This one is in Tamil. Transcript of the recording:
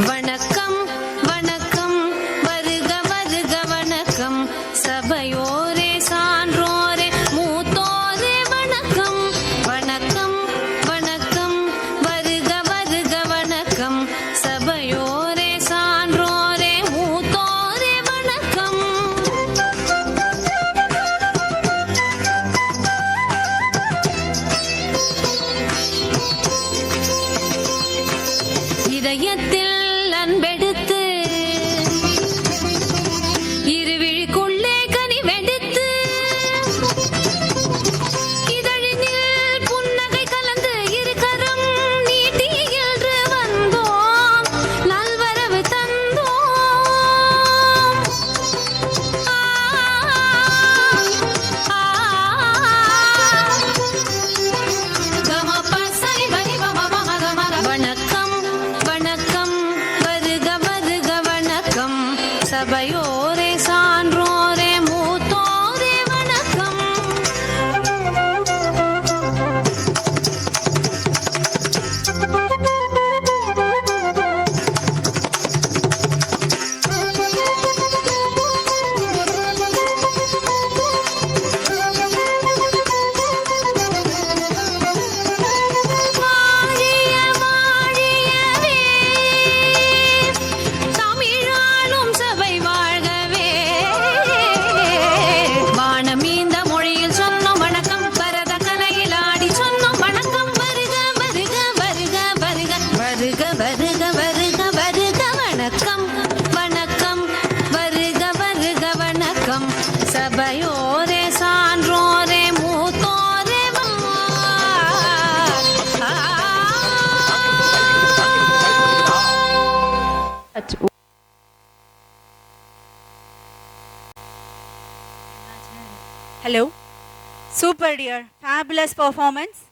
வணக்கம் வணக்கம் வருக வருக வணக்கம் சபையோரே சான்றோரே மூத்தோரே வணக்கம் வணக்கம் வணக்கம் வருக வருக வணக்கம் சபையோரே சான்றோரே மூத்தோரே வணக்கம். இதயத்தில் அன்பெடுத்து இருவிழிக்குள்ளே கனிவெடுத்து இதழினில் புன்னகை கலந்து இருக்கரம் நீட்டி என்று வந்தோம் நல்வரவு தந்தோம். வணக்கம் வணக்கம் வருக வருக வணக்கம் சபையோரே சான்றோரே மூத்தோரே வணக்கம். வாழிய வாழியவே தமிழாளும் சபை வாழ்கவே. வானம் இந்த மொழியில் சொன்னோம் வணக்கம் பரத கலையில் ஆடி சொன்னோம் வணக்கம் வருக வருக வருக வருக வருக வருக வருக வருக வணக்கம் வணக்கம் வருக வருக வணக்கம் சபையோரே சான்றோரே மூத்தோரே Hello. Super dear. Fabulous performance.